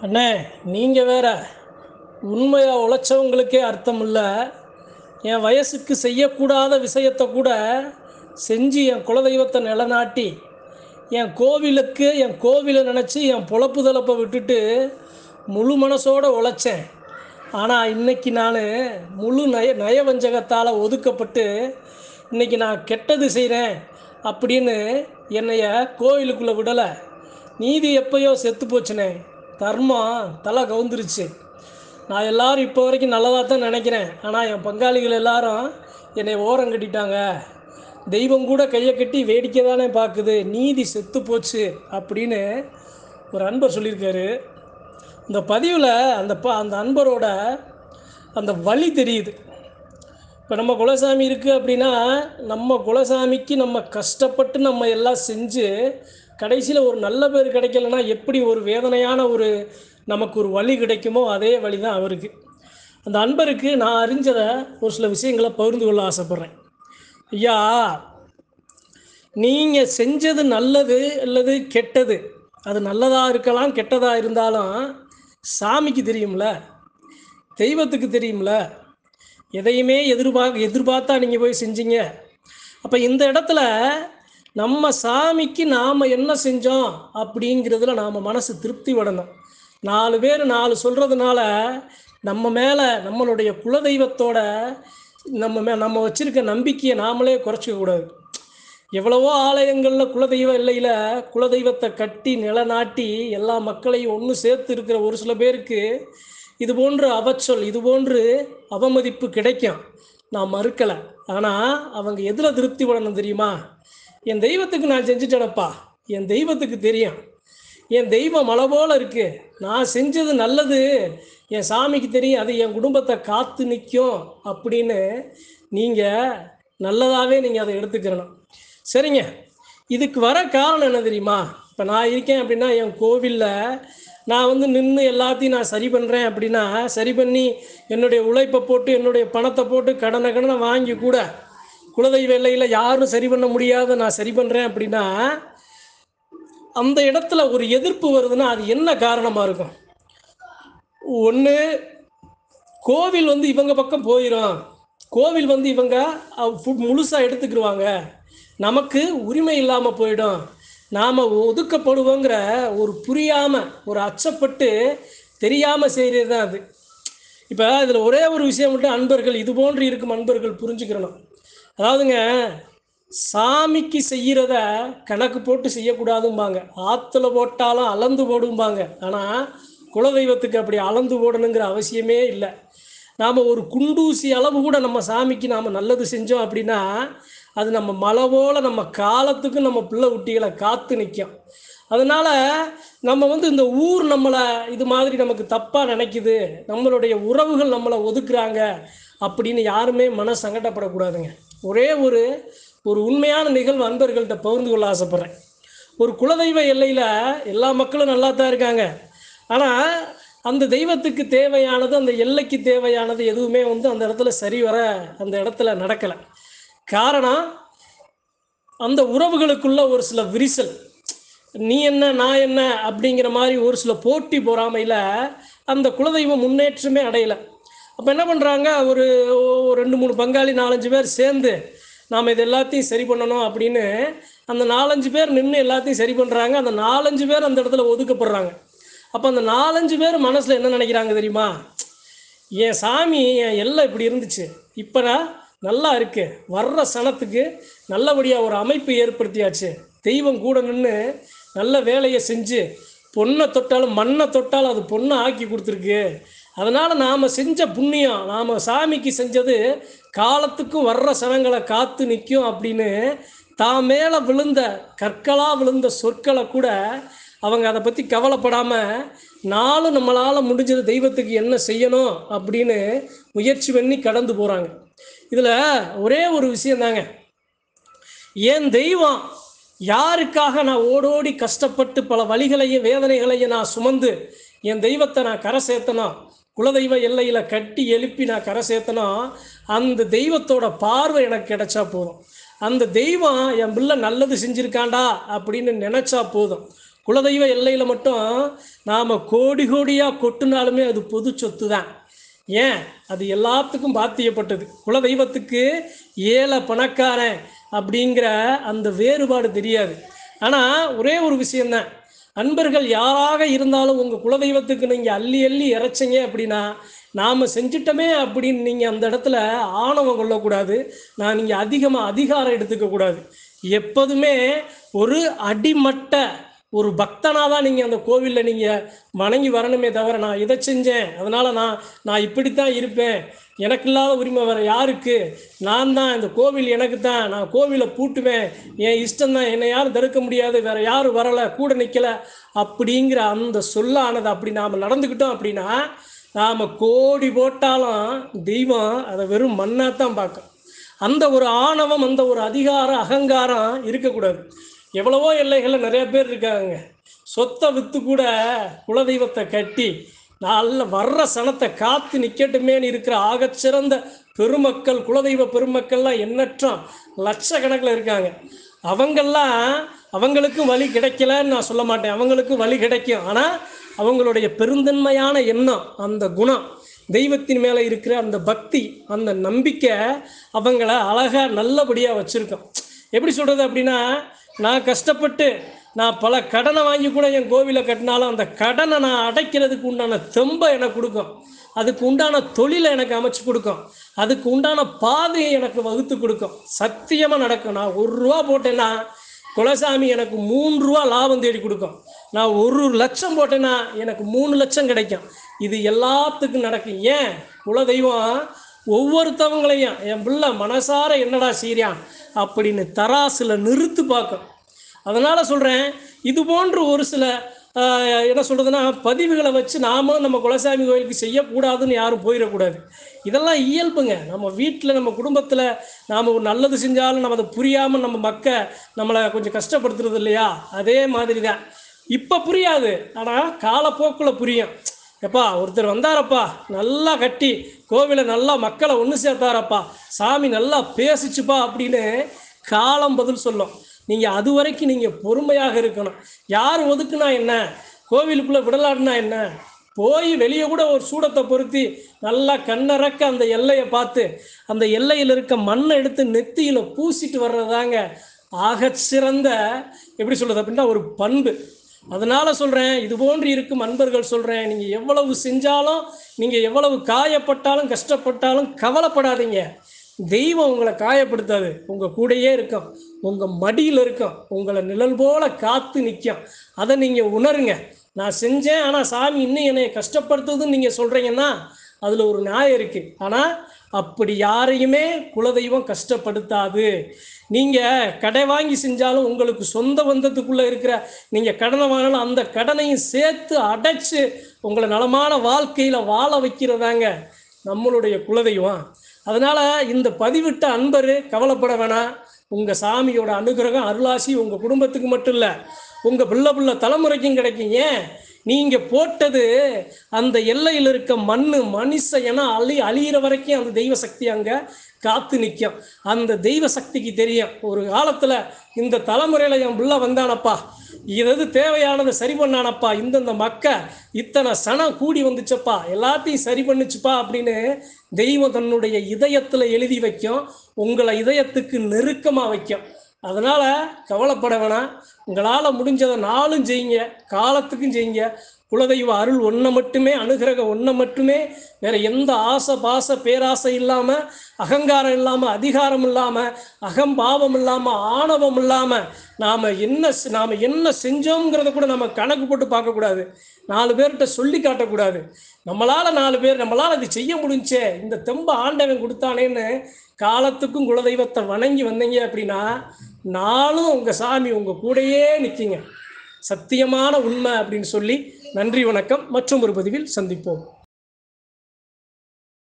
அண்ணே, நீங்கள் வேற உண்மையாக உழைச்சவங்களுக்கே அர்த்தம் இல்லை. என் வயசுக்கு செய்யக்கூடாத விஷயத்தை கூட செஞ்சு என் குலதெய்வத்தை நிலநாட்டி என் கோவிலை நினச்சி என் பொழப்பு தளப்பை விட்டுட்டு முழு மனசோடு உழைச்சேன். ஆனால் இன்றைக்கி நான் முழு நயவஞ்சகத்தால் ஒதுக்கப்பட்டு இன்றைக்கி நான் கெட்டது செய்கிறேன் அப்படின்னு என்னைய கோவிலுக்குள்ளே விடலை. நீதி எப்பயோ செத்து போச்சுனே. தர்மம் தலை கவுந்துருச்சு. நான் எல்லோரும் இப்போ வரைக்கும் நல்லதாக தான் நினைக்கிறேன். ஆனால் என் பங்காளிகள் எல்லாரும் என்னை ஓரம் கட்டிட்டாங்க. தெய்வம் கூட கையை கட்டி வேடிக்கை தானே பார்க்குது. நீதி செத்து போச்சு அப்படின்னு ஒரு அன்பர் சொல்லியிருக்காரு. இந்த பதிவில் அந்த அன்பரோட அந்த வழி தெரியுது. இப்போ நம்ம குலசாமி இருக்குது அப்படின்னா நம்ம குலசாமிக்கு நம்ம கஷ்டப்பட்டு நம்ம எல்லாம் செஞ்சு கடைசியில் ஒரு நல்ல பேர் கிடைக்கலன்னா எப்படி ஒரு வேதனையான நமக்கு ஒரு வழி கிடைக்குமோ அதே வழி தான் அவருக்கு. அந்த அன்பருக்கு நான் அறிஞ்சதை ஒரு சில விஷயங்களை பகிர்ந்து கொள்ள ஆசைப்பட்றேன். ஐயா, நீங்கள் செஞ்சது நல்லது அல்லது கெட்டது, அது நல்லதாக இருக்கலாம் கெட்டதாக இருந்தாலும் சாமிக்கு தெரியும்ல, தெய்வத்துக்கு தெரியும்ல. எதையுமே எதிர்பார்த்தா நீங்கள் போய் செஞ்சீங்க. அப்போ இந்த இடத்துல நம்ம சாமிக்கு நாம் என்ன செஞ்சோம் அப்படிங்கிறதுல நாம் மனசு திருப்தி படணும். 4 பேர் 4 சொல்கிறதுனால நம்ம மேலே நம்மளுடைய குலதெய்வத்தோட நம்ம வச்சுருக்க நம்பிக்கையை நாமளே குறைச்சிக்கக்கூடாது. எவ்வளவோ ஆலயங்களில் குலதெய்வம் இல்லையில் குலதெய்வத்தை கட்டி நிலநாட்டி எல்லா மக்களையும் ஒன்று சேர்த்து இருக்கிற ஒரு சில பேருக்கு இது போன்று அவச்சொல், இது போன்று அவமதிப்பு கிடைக்கும். நான் மறுக்கலை. ஆனால் அவங்க எதில் திருப்தி படணும் தெரியுமா? என் தெய்வத்துக்கு நான் செஞ்சுட்டேனப்பா, என் தெய்வத்துக்கு தெரியும், என் தெய்வம் மலை போல் இருக்குது, நான் செஞ்சது நல்லது, என் சாமிக்கு தெரியும், அது என் குடும்பத்தை காத்து நிற்கும் அப்படின்னு நீங்கள் நல்லதாகவே நீங்கள் அதை எடுத்துக்கிறணும். சரிங்க, இதுக்கு வர காரணம் என்ன தெரியுமா? இப்போ நான் இருக்கேன் அப்படின்னா என் கோவிலில் நான் நின்று எல்லாத்தையும் நான் சரி பண்ணுறேன் அப்படின்னா, சரி பண்ணி என்னுடைய உழைப்பை போட்டு என்னுடைய பணத்தை போட்டு கடனை வாங்கி கூட குலதெய்வ எல்லையில் யாரும் சரி பண்ண முடியாத நான் சரி பண்ணுறேன் அப்படின்னா அந்த இடத்துல ஒரு எதிர்ப்பு வருதுன்னா அது என்ன காரணமாக இருக்கும்? ஒன்று, கோவில் இவங்க பக்கம் போயிடும், கோவில் இவங்க முழுசாக எடுத்துக்கிடுவாங்க, நமக்கு உரிமை இல்லாமல் போயிடும், நாம் ஒதுக்கப்படுவோங்கிற ஒரு புரியாமல் ஒரு அச்சப்பட்டு தெரியாமல் செய்கிறது தான் அது. இப்போ இதில் ஒரே ஒரு விஷயம் மட்டும் அன்பர்கள், இது போன்று இருக்கும் அன்பர்கள் புரிஞ்சுக்கிறணும். அதாவதுங்க, சாமிக்கு செய்கிறத கணக்கு போட்டு செய்யக்கூடாதும்பாங்க. ஆற்றுல போட்டாலும் அளந்து போடும்பாங்க. ஆனால் குலதெய்வத்துக்கு அப்படி அளந்து போடணுங்கிற அவசியமே இல்லை. நாம் ஒரு குண்டூசி அளவு கூட நம்ம சாமிக்கு நாம் நல்லது செஞ்சோம் அப்படின்னா அது நம்ம மலை போல் நம்ம காலத்துக்கு நம்ம பிள்ளை குட்டிகளை காத்து நிற்கும். அதனால் நம்ம இந்த ஊர் நம்மளை இது மாதிரி நமக்கு தப்பாக நினைக்குது, நம்மளுடைய உறவுகள் நம்மளை ஒதுக்குறாங்க அப்படின்னு யாருமே சங்கடப்படக்கூடாதுங்க. ஒரே ஒரு உண்மையான நிகழ்வு அன்பர்கள்ட்ட பகிர்ந்து கொள்ள ஆசைப்பட்றேன். ஒரு குலதெய்வ எல்லையில் எல்லா மக்களும் நல்லா தான் இருக்காங்க. ஆனால் அந்த தெய்வத்துக்கு தேவையானது, அந்த எல்லைக்கு தேவையானது எதுவுமே அந்த இடத்துல சரிவர அந்த இடத்துல நடக்கலை. காரணம், அந்த உறவுகளுக்குள்ள ஒரு சில விரிசல், நீ என்ன நான் என்ன அப்படிங்கிற மாதிரி ஒரு சில போட்டி பொறாமையில் அந்த குலதெய்வம் முன்னேற்றமே அடையலை. அப்போ என்ன பண்ணுறாங்க, ஒரு 2-3 பங்காளி 4-5 பேர் சேர்ந்து நாம் இது எல்லாத்தையும் சரி பண்ணணும் அப்படின்னு அந்த 4-5 பேர் நின்று எல்லாத்தையும் சரி பண்ணுறாங்க. அந்த 4-5 பேர் அந்த இடத்துல ஒதுக்கப்படுறாங்க. அப்போ அந்த 4-5 பேர் மனசில் என்ன நினைக்கிறாங்க தெரியுமா? என் சாமி என் எல்லை இப்படி இருந்துச்சு, இப்போ நான் நல்லா இருக்கு, வர்ற சனத்துக்கு நல்லபடியாக ஒரு அமைப்பு ஏற்படுத்தியாச்சு, தெய்வம் கூட நின்று நல்ல வேலையை செஞ்சு பொண்ணை தொட்டாலும் மண்ணை தொட்டாலும் அது பொண்ணை ஆக்கி கொடுத்துருக்கு, அதனால் நாம் செஞ்ச புண்ணியம், நாம் சாமிக்கு செஞ்சது காலத்துக்கும் வர்ற சனங்களை காத்து நிற்கும் அப்படின்னு தான் மேலே விழுந்த கற்களாக விழுந்த சொற்களை கூட அவங்க அதை பற்றி கவலைப்படாமல் நம்மளால் முடிஞ்சது தெய்வத்துக்கு என்ன செய்யணும் அப்படின்னு முயற்சி பண்ணி கடந்து போகிறாங்க. இதில் ஒரே ஒரு விஷயந்தாங்க, என் தெய்வம் யாருக்காக நான் ஓடோடி கஷ்டப்பட்டு பல வழிகளையும் வேதனைகளையும் நான் சுமந்து என் தெய்வத்தை நான் கரை சேர்த்தனும், குலதெய்வ எல்லையில் கட்டி எழுப்பி நான் கரை சேர்த்தனும், அந்த தெய்வத்தோட பார்வை எனக்கு கிடைச்சா போதும். அந்த தெய்வம் என் பிள்ளை நல்லது செஞ்சுருக்காண்டா அப்படின்னு நினச்சா போதும். குலதெய்வ எல்லையில் மட்டும் நாம் கோடி கோடியாக கொட்டினாலுமே அது பொது சொத்து தான். ஏன்? அது எல்லாத்துக்கும் பாத்தியப்பட்டது. குலதெய்வத்துக்கு ஏழை பணக்காரன் அப்படிங்கிற அந்த வேறுபாடு தெரியாது. ஆனால் ஒரே ஒரு விஷயந்தான், அன்பர்கள் யாராக இருந்தாலும் உங்கள் குலதெய்வத்துக்கு நீங்கள் அள்ளி அள்ளி இறைச்சிங்க அப்படின்னா, நாம் செஞ்சிட்டோமே அப்படின்னு நீங்கள் அந்த இடத்துல ஆணவம் கொள்ளக்கூடாது. நீங்கள் அதிகாரம் எடுத்துக்கக்கூடாது. எப்போதுமே ஒரு அடிமட்ட ஒரு பக்தனாக தான் நீங்கள் அந்த கோவிலில் நீங்கள் வணங்கி வரணுமே தவிர, நான் இதை செஞ்சேன் அதனால் நான் இப்படித்தான் இருப்பேன், எனக்கு இல்லாத உரிமை வேறு யாருக்கு, நான் தான் இந்த கோவில் எனக்கு தான், நான் கோவிலை பூட்டுவேன், என் இஷ்டம்தான், என்னை யாரும் தடுக்க முடியாது, வேறு யாரும் வரலை கூட நிற்கலை அப்படிங்கிற அந்த சொல்லானது அப்படி நாம் நடந்துக்கிட்டோம் அப்படின்னா, நாம் கோடி போட்டாலும் தெய்வம் அதை வெறும் மண்ணாக தான் பார்க்கும். அந்த ஒரு ஆணவம், அந்த ஒரு அகங்காரம் இருக்கக்கூடாது. எவ்வளவோ எல்லைகளில் நிறைய பேர் இருக்காங்க, சொத்தை விற்று கூட குலதெய்வத்தை கட்டி நல்ல வர்ற சனத்தை காத்து நிற்கட்டுமேன்னு இருக்கிற ஆகச்சிறந்த பெருமக்கள், குலதெய்வ பெருமக்கள்லாம் எண்ணற்றம் லட்சக்கணக்கில் இருக்காங்க. அவங்களுக்கும் வழி கிடைக்கலன்னு நான் சொல்ல மாட்டேன், அவங்களுக்கும் வழி கிடைக்கும். ஆனால் அவங்களுடைய பெருந்தன்மையான எண்ணம், அந்த குணம், தெய்வத்தின் மேலே இருக்கிற அந்த பக்தி, அந்த நம்பிக்கை அவங்கள அழகாக நல்லபடியாக வச்சுருக்கோம். எப்படி சொல்கிறது அப்படின்னா, நான் கஷ்டப்பட்டு நான் பல கடனை வாங்கி கூட என் கோவிலை கட்டினாலும் அந்த கடனை நான் அடைக்கிறதுக்கு உண்டான தெம்பை எனக்கு கொடுக்கும், அதுக்கு உண்டான தொழிலை எனக்கு அமைச்சு கொடுக்கும், அதுக்கு உண்டான பாதையை எனக்கு வகுத்து கொடுக்கும். சத்தியமாக நடக்கும். நான் 1 ரூபா போட்டேன்னா குலசாமி எனக்கு 3 ரூபா லாபம் தேடி கொடுக்கும். நான் 1 லட்சம் போட்டேன்னா எனக்கு 3 லட்சம் கிடைக்கும். இது எல்லாத்துக்கும் நடக்கும். ஏன்? குலதெய்வம் ஒவ்வொருத்தவங்களையும் என் பிள்ளை மனசார என்னடா செய்கிறான் அப்படின்னு தராசில் நிறுத்து பார்க்கும். அதனால் சொல்கிறேன், இது போன்று ஒரு சில என்ன சொல்கிறதுனா பதிவுகளை வச்சு நாமும் நம்ம குலசாமி கோயிலுக்கு செய்யக்கூடாதுன்னு யாரும் போயிடக்கூடாது. இதெல்லாம் இயல்புங்க. நம்ம வீட்டில் நம்ம குடும்பத்தில் நாம் ஒரு நல்லது செஞ்சாலும் நம்ம அதை புரியாமல் நம்மளை கொஞ்சம் கஷ்டப்படுத்துறது இல்லையா? அதே மாதிரி தான். இப்போ புரியாது, ஆனால் காலப்போக்கில் புரியும். எப்பா ஒருத்தர் வந்தாரப்பா, நல்லா கட்டி கோவிலை நல்லா மக்களை ஒன்று சேர்த்தாரப்பா, சாமி நல்லா பேசிச்சுப்பா அப்படின்னு காலம் பதில் சொல்லும். நீங்கள் அது வரைக்கும் நீங்கள் பொறுமையாக இருக்கணும். யார் ஒதுக்குனா என்ன, கோவிலுக்குள்ளே விடலாடுனா என்ன, போய் வெளியே கூட ஒரு சூடத்தை பொருத்தி நல்லா கண்ணறக்க அந்த எல்லையை பார்த்து அந்த எல்லையில் இருக்க மண்ணை எடுத்து நெத்தியில் பூசிட்டு வர்றதாங்க ஆகச்சிறந்த, எப்படி சொல்கிறது அப்படின்னா, ஒரு பண்பு. அதனால் சொல்கிறேன், இது போன்று இருக்கும் அன்பர்கள் சொல்கிறேன், நீங்கள் எவ்வளவு செஞ்சாலும், நீங்கள் எவ்வளவு காயப்பட்டாலும் கஷ்டப்பட்டாலும் கவலைப்படாதீங்க. தெய்வம் உங்களை காயப்படுத்தாது, உங்கள் கூடையே இருக்கும், உங்கள் மடியில் இருக்கும், உங்களை நிழல் போல காத்து நிற்கும். அதை நீங்கள் உணருங்க. நான் செஞ்சேன் ஆனால் சாமி இன்னும் என்னை கஷ்டப்படுத்துதுன்னு நீங்கள் சொல்கிறீங்கன்னா அதில் ஒரு நியாயம் இருக்குது. ஆனால் அப்படி யாரையுமே குலதெய்வம் கஷ்டப்படுத்தாது. நீங்கள் கடை வாங்கி செஞ்சாலும் உங்களுக்கு சொந்த பந்தத்துக்குள்ளே இருக்கிற நீங்கள் கடனை வாங்கினாலும் அந்த கடனையும் சேர்த்து அடைச்சி உங்களை நலமான வாழ்க்கையில் வாழ வைக்கிறதாங்க நம்மளுடைய குலதெய்வம். அதனால் இந்த பதிவிட்ட அன்பர் கவலைப்பட வேணாம். உங்கள் சாமியோட அனுகிரகம் அருளாசி உங்கள் குடும்பத்துக்கு மட்டும் இல்லை, உங்கள் பிள்ளை தலைமுறைக்கும் கிடைக்கும். ஏன்? நீங்கள் போட்டது அந்த எல்லையில் இருக்க மனுஷன் என அழியிற வரைக்கும் அந்த தெய்வ சக்தி அங்கே காத்து நிற்கும். அந்த தெய்வ சக்திக்கு தெரியும், ஒரு காலத்தில் இந்த தலைமுறையில் என் பிள்ளை வந்தானப்பா, இது தேவையானதை சரி பண்ணானப்பா, இந்தந்த இத்தனை சனம் கூடி வந்துச்சப்பா, எல்லாத்தையும் சரி பண்ணுச்சுப்பா அப்படின்னு தெய்வம் தன்னுடைய இதயத்தில் எழுதி வைக்கும், உங்களை இதயத்துக்கு நெருக்கமாக வைக்கும். அதனால் கவலைப்பட வேணாம். உங்களால் முடிஞ்சதை நாளும் செய்யுங்க, காலத்துக்கும் செய்யுங்க. குலதெய்வ அருள் ஒன்றை மட்டுமே, அனுகிரகம் ஒன்றை மட்டுமே, வேறு எந்த ஆசை பாச பேராசை இல்லாமல், அகங்காரம் இல்லாமல், அதிகாரம் இல்லாமல், அகம்பாவம் இல்லாமல், ஆணவம் இல்லாமல் நாம் என்ன செஞ்சோங்கிறத கூட நம்ம கணக்கு போட்டு பார்க்கக்கூடாது, 4 பேர்கிட்ட சொல்லி காட்டக்கூடாது. நம்மளால் இது செய்ய முடிஞ்சே, இந்த தெம்பை ஆண்டவன் கொடுத்தானேன்னு காலத்துக்கும் குலதெய்வத்தை வணங்கி வந்தீங்க அப்படின்னா நாளும் உங்கள் சாமி உங்கள் கூடையே நிற்கிங்க. சத்தியமான உண்மை அப்படின்னு சொல்லி நன்றி, வணக்கம். மற்றும் ஒரு பதிவில் சந்திப்போம்.